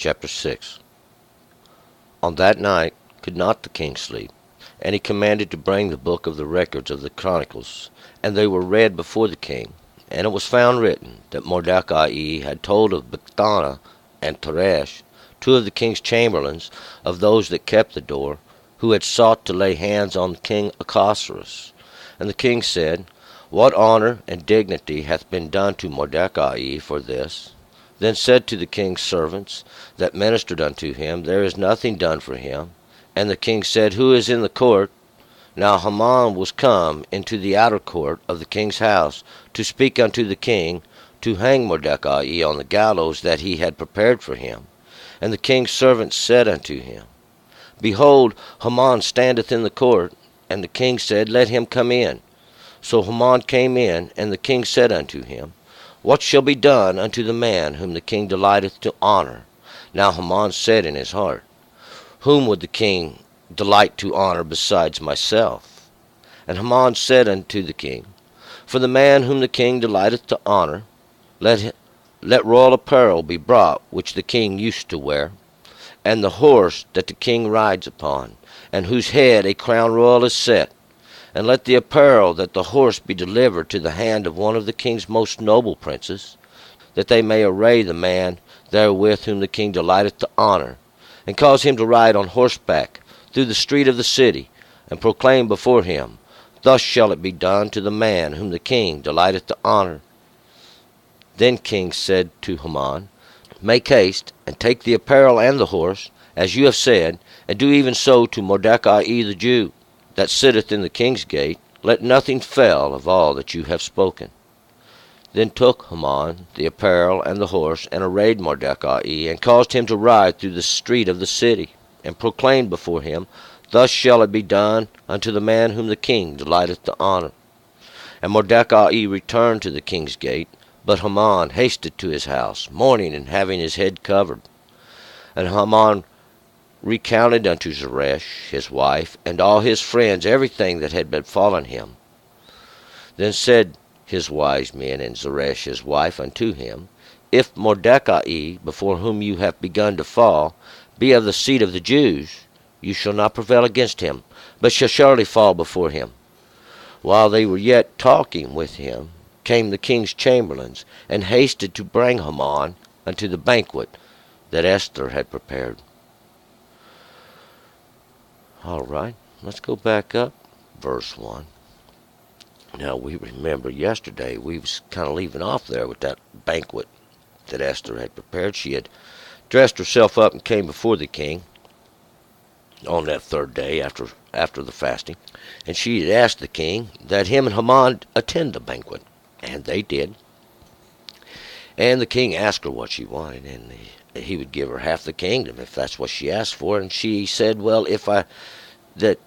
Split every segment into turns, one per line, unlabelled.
Chapter 6. On that night could not the king sleep, and he commanded to bring the book of the records of the chronicles, and they were read before the king. And it was found written that Mordecai had told of Bigthana and Teresh, two of the king's chamberlains, of those that kept the door, who had sought to lay hands on King Ahasuerus. And the king said, What honor and dignity hath been done to Mordecai for this? Then said to the king's servants that ministered unto him, There is nothing done for him. And the king said, Who is in the court? Now Haman was come into the outer court of the king's house to speak unto the king, to hang Mordecai on the gallows that he had prepared for him. And the king's servants said unto him, Behold, Haman standeth in the court. And the king said, Let him come in. So Haman came in, and the king said unto him, What shall be done unto the man whom the king delighteth to honor? Now Haman said in his heart, Whom would the king delight to honor besides myself? And Haman said unto the king, For the man whom the king delighteth to honor, let royal apparel be brought which the king used to wear, and the horse that the king rides upon, and whose head a crown royal is set. And let the apparel that the horse be delivered to the hand of one of the king's most noble princes, that they may array the man therewith whom the king delighteth to honor, and cause him to ride on horseback through the street of the city, and proclaim before him, Thus shall it be done to the man whom the king delighteth to honor. Then king said to Haman, Make haste, and take the apparel and the horse, as you have said, and do even so to Mordecai the Jew, that sitteth in the king's gate. Let nothing fail of all that you have spoken. Then took Haman the apparel and the horse, and arrayed Mordecai, and caused him to ride through the street of the city, and proclaimed before him, Thus shall it be done unto the man whom the king delighteth to honor. And Mordecai returned to the king's gate, but Haman hasted to his house, mourning and having his head covered. And Haman recounted unto Zeresh his wife, and all his friends, everything that had befallen him. Then said his wise men and Zeresh his wife unto him, If Mordecai, before whom you have begun to fall, be of the seed of the Jews, you shall not prevail against him, but shall surely fall before him. While they were yet talking with him, came the king's chamberlains, and hasted to bring Haman unto the banquet that Esther had prepared. All right, let's go back up, verse 1. Now, we remember yesterday we was kind of leaving off there with that banquet that Esther had prepared. She had dressed herself up and came before the king on that third day after the fasting. And she had asked the king that him and Haman attend the banquet, and they did. And the king asked her what she wanted, and he would give her half the kingdom if that's what she asked for. And she said, well, that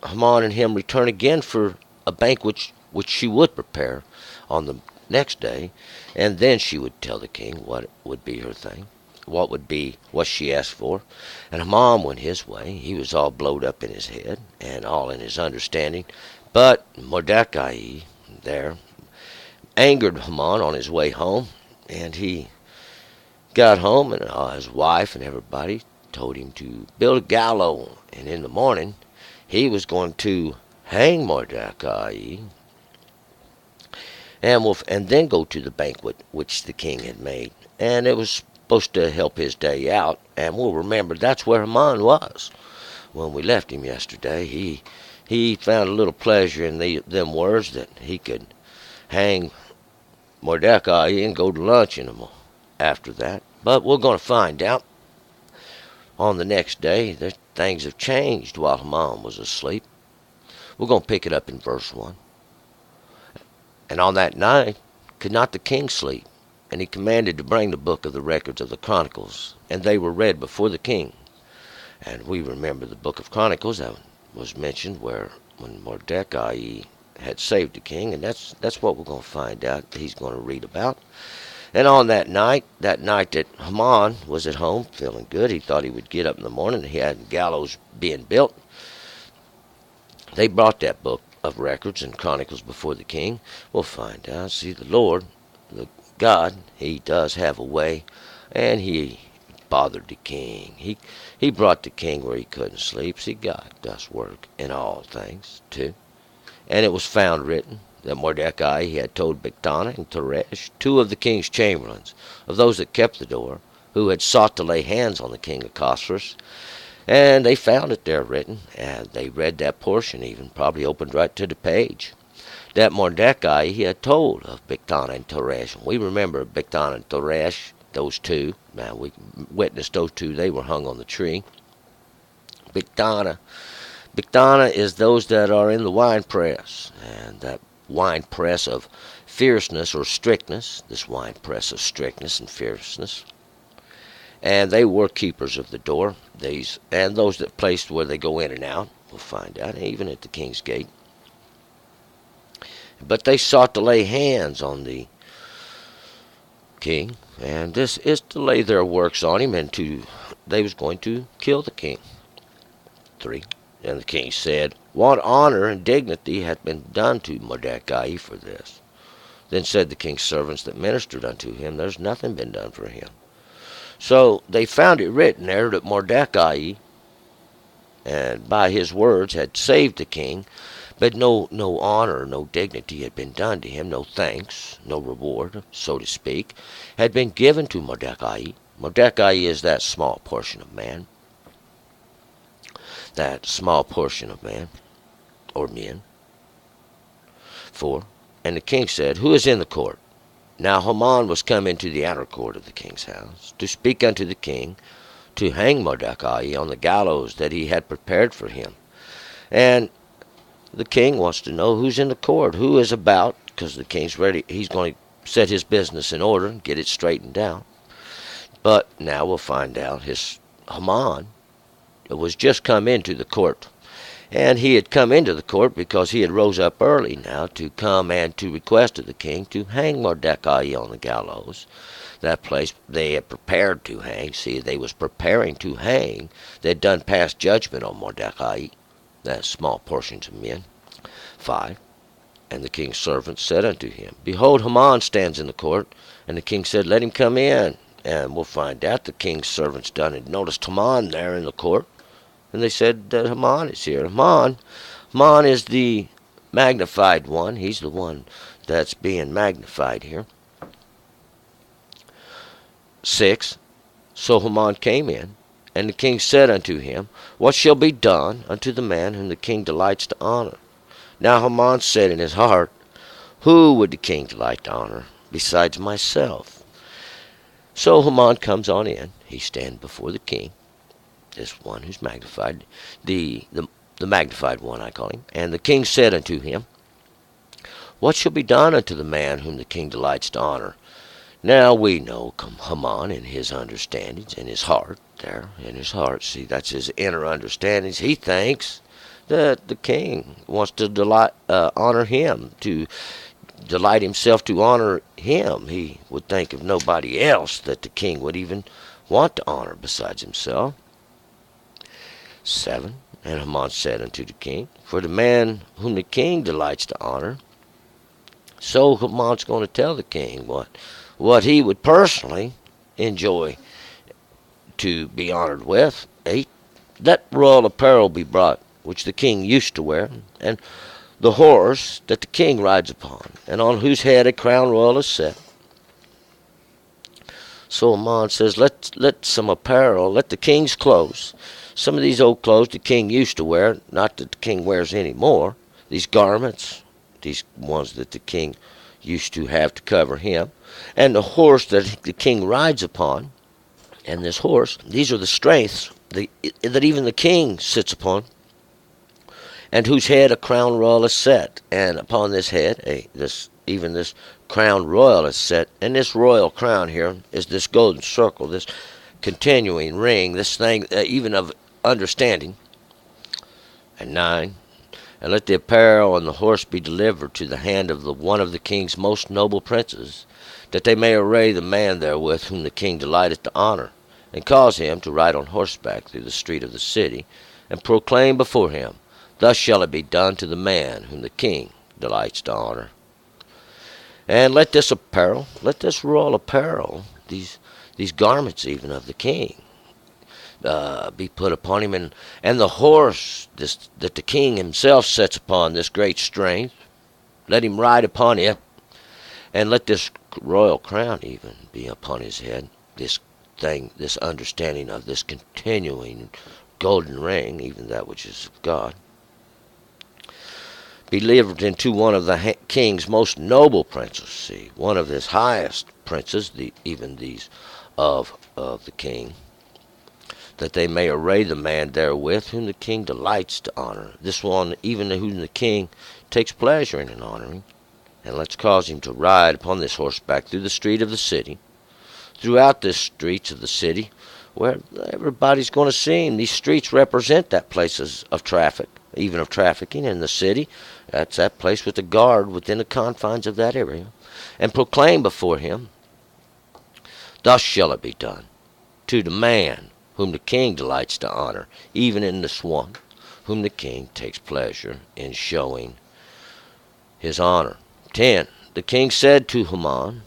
Haman and him return again for a banquet which she would prepare on the next day, and then she would tell the king what would be her thing, what would be what she asked for. And Haman went his way. He was all blowed up in his head and all in his understanding. But Mordecai there angered Haman on his way home, and he got home, and his wife and everybody told him to build a gallows, and in the morning he was going to hang Mordecai, and then go to the banquet which the king had made. And it was supposed to help his day out, and we'll remember that's where Haman was when we left him yesterday. He found a little pleasure in them words that he could hang Mordecai and go to lunch after that. But we're going to find out on the next day that things have changed while Haman was asleep. We're going to pick it up in verse 1. And on that night could not the king sleep, and he commanded to bring the book of the records of the chronicles, and they were read before the king. And we remember the book of Chronicles that was mentioned when Mordecai had saved the king, and that's what we're going to find out he's going to read about. And on that night that Haman was at home feeling good, he thought he would get up in the morning, he had gallows being built. They brought that book of records and chronicles before the king. We'll find out. See, the Lord, the God, he does have a way, and he bothered the king. He brought the king where he couldn't sleep. See, God does work in all things, too. And it was found written that Mordecai he had told Bigthana and Teresh, two of the king's chamberlains, of those that kept the door, who had sought to lay hands on the king of Ahasuerus. And they found it there written, and they read that portion even, probably opened right to the page, that Mordecai he had told of Bigthana and Teresh. We remember Bigthana and Teresh, those two. Now, we witnessed those two. They were hung on the tree. Bigthana is those that are in the wine press, and that wine press of fierceness or strictness, this wine press of strictness and fierceness. And they were keepers of the door, these, and those that placed where they go in and out, we'll find out, even at the king's gate. But they sought to lay hands on the king, and this is to lay their works on him, and they was going to kill the king. 3. And the king said, What honor and dignity hath been done to Mordecai for this? Then said the king's servants that ministered unto him, There's nothing been done for him. So they found it written there that Mordecai, and by his words, had saved the king, but no honor, no dignity had been done to him, no thanks, no reward, so to speak, had been given to Mordecai. Mordecai is that small portion of man. That small portion of man, or men. 4. And the king said, Who is in the court? Now Haman was come into the outer court of the king's house, to speak unto the king, to hang Mordecai on the gallows that he had prepared for him. And the king wants to know who's in the court, who is about, because the king's ready. He's going to set his business in order and get it straightened out. But now we'll find out Haman was just come into the court. And he had come into the court because he had rose up early now to come and to request of the king to hang Mordecai on the gallows. That place they had prepared to hang. See, they was preparing to hang. They had done past judgment on Mordecai, that small portions of men. 5. And the king's servants said unto him, Behold, Haman stands in the court. And the king said, Let him come in. And we'll find out the king's servants done it. Noticed Haman there in the court. And they said that Haman is here. Haman is the magnified one. He's the one that's being magnified here. 6. So Haman came in, and the king said unto him, What shall be done unto the man whom the king delights to honor? Now Haman said in his heart, Who would the king delight to honor besides myself? So Haman comes on in. He stands before the king. This one who's magnified, the magnified one I call him. And the king said unto him, What shall be done unto the man whom the king delights to honor? Now we know Haman in his understandings, in his heart, there, in his heart. See, that's his inner understandings. He thinks that the king wants to honor him, to delight himself to honor him. He would think of nobody else that the king would even want to honor besides himself. 7. And Haman said unto the king, For the man whom the king delights to honor. So Haman's going to tell the king what he would personally enjoy to be honored with. 8. Let royal apparel be brought, which the king used to wear, and the horse that the king rides upon, and on whose head a crown royal is set. So Haman says, let some apparel, let the king's clothes, some of these old clothes the king used to wear, not that the king wears anymore, these garments, these ones that the king used to have to cover him, and the horse that the king rides upon, and this horse, these are the strengths that even the king sits upon, and whose head a crown royal is set, and upon this head, this crown royal is set, and this royal crown here is this golden circle, this continuing ring, this thing even of understanding. And 9, and let the apparel and the horse be delivered to the hand of one of the king's most noble princes, that they may array the man therewith whom the king delighteth to honor, and cause him to ride on horseback through the street of the city, and proclaim before him, Thus shall it be done to the man whom the king delights to honor. And let this apparel, let this royal apparel, these these garments even of the king be put upon him, and the horse that the king himself sets upon, this great strength, let him ride upon it, and let this royal crown even be upon his head, this thing, this understanding of this continuing golden ring, even that which is of God, be delivered into one of the king's most noble princes. See, one of his highest princes, even these of the king, that they may array the man therewith whom the king delights to honor. This one, even whom the king takes pleasure in honoring. And let's cause him to ride upon this horseback through the street of the city, throughout the streets of the city, where everybody's going to see him. These streets represent that places of traffic, even of trafficking in the city. That's that place with the guard within the confines of that area. And proclaim before him, thus shall it be done to the man whom the king delights to honor, even in this one whom the king takes pleasure in showing his honor. 10. The king said to Haman,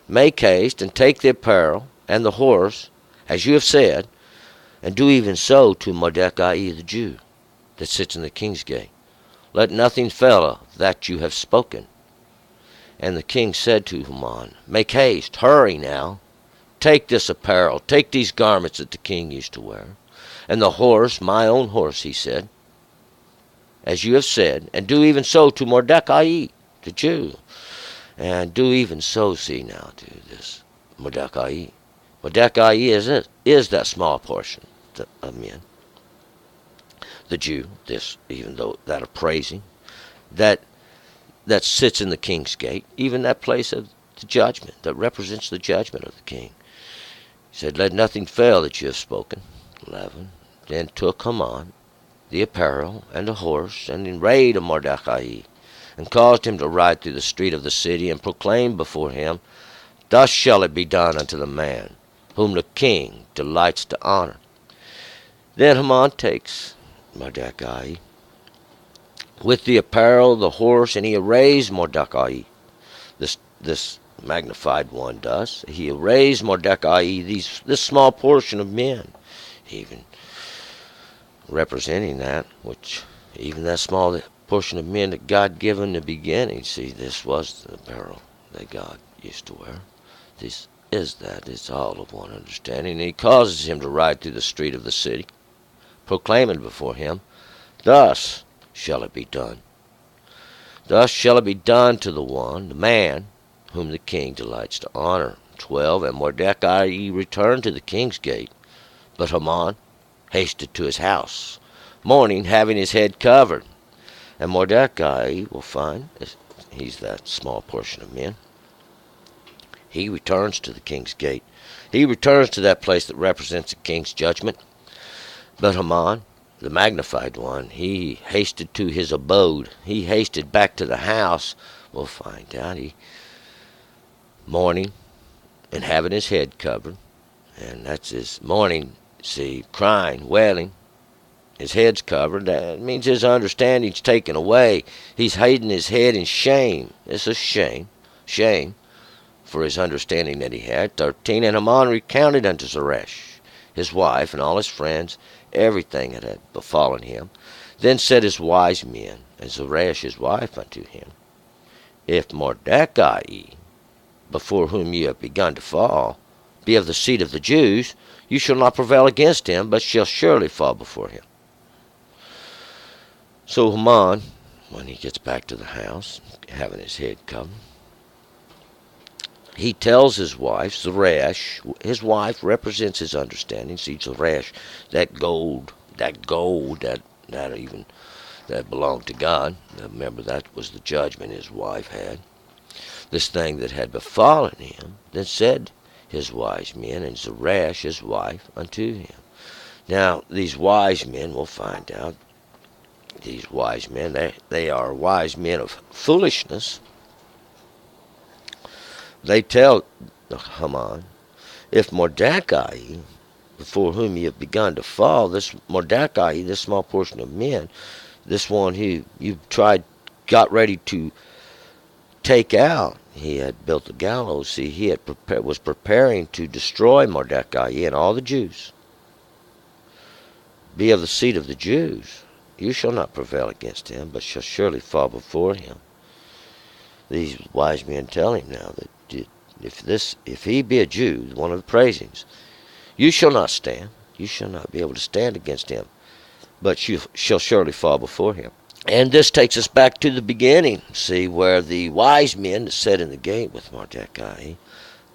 make haste and take the apparel and the horse, as you have said, and do even so to Mordecai the Jew, that sits in the king's gate. Let nothing fail that you have spoken. And the king said to Haman, make haste, hurry now, take this apparel, take these garments that the king used to wear, and the horse, my own horse, he said, as you have said, and do even so to Mordecai the Jew. And do even so, see now, to this Mordecai. Mordecai is that small portion of men. The Jew, this, even though that appraising, that sits in the king's gate, even that place of the judgment, that represents the judgment of the king. He said, let nothing fail that you have spoken. 11. Then took Haman the apparel and the horse, and arrayed of Mordecai, and caused him to ride through the street of the city, and proclaimed before him, thus shall it be done unto the man whom the king delights to honor. Then Haman takes Mordecai with the apparel, the horse, and he arrays Mordecai. This magnified one does. He arrays Mordecai, this small portion of men, even representing that, which even that small portion of men that God given in the beginning. See, this was the apparel that God used to wear. This is that. It's all of one understanding. And he causes him to ride through the street of the city, proclaiming before him, thus shall it be done. Thus shall it be done to the man, whom the king delights to honor. 12. And Mordecai returned to the king's gate, but Haman hasted to his house, mourning, having his head covered. And Mordecai will find, he's that small portion of men, he returns to the king's gate. He returns to that place that represents the king's judgment. But Haman, the magnified one, he hasted to his abode. He hasted back to the house. We'll find out. He mourning and having his head covered. And that's his mourning, see, crying, wailing. His head's covered. That means his understanding's taken away. He's hiding his head in shame. It's a shame. Shame for his understanding that he had. 13. And Haman recounted unto Zeresh, his wife, and all his friends, everything that had befallen him. Then said his wise men, and Zeresh his wife, unto him, if Mordecai, before whom ye have begun to fall, be of the seed of the Jews, you shall not prevail against him, but shall surely fall before him. So Haman, when he gets back to the house, having his head covered, he tells his wife, Zeresh, his wife represents his understanding. See, Zeresh, that gold that belonged to God. Remember, that was the judgment his wife had. This thing that had befallen him, then said his wise men, and Zeresh his wife, unto him. Now, these wise men, we'll find out, these wise men, they are wise men of foolishness. They tell Haman, if Mordecai, before whom ye have begun to fall, this Mordecai, this small portion of men, this one who you got ready to take out, he had built the gallows. See, he had was preparing to destroy Mordecai and all the Jews. Be of the seed of the Jews. You shall not prevail against him, but shall surely fall before him. These wise men tell him now that if he be a Jew, one of the praisings, you shall not stand. You shall not be able to stand against him, but you shall surely fall before him. And this takes us back to the beginning, see, where the wise men that sat in the gate with Mordecai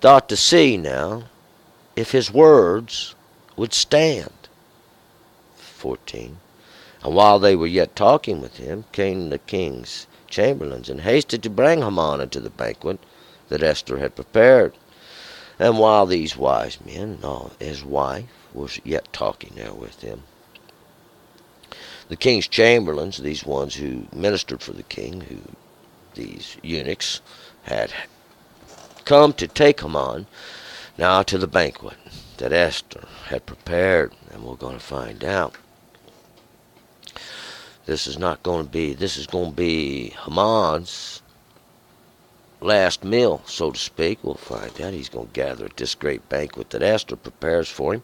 thought to see now if his words would stand. 14. And while they were yet talking with him, came the king's chamberlains, and hasted to bring Haman into the banquet that Esther had prepared. And while these wise men and his wife was yet talking there with him, the king's chamberlains, these ones who ministered for the king, these eunuchs, had come to take Haman now to the banquet that Esther had prepared. And we're going to find out. This is going to be Haman's last meal, so to speak. We'll find out. He's going to gather at this great banquet that Esther prepares for him.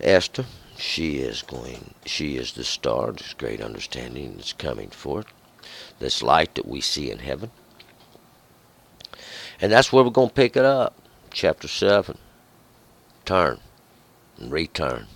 Esther, she is the star, this great understanding that's coming forth, this light that we see in heaven. And that's where we're going to pick it up. Chapter 7. Turn and return.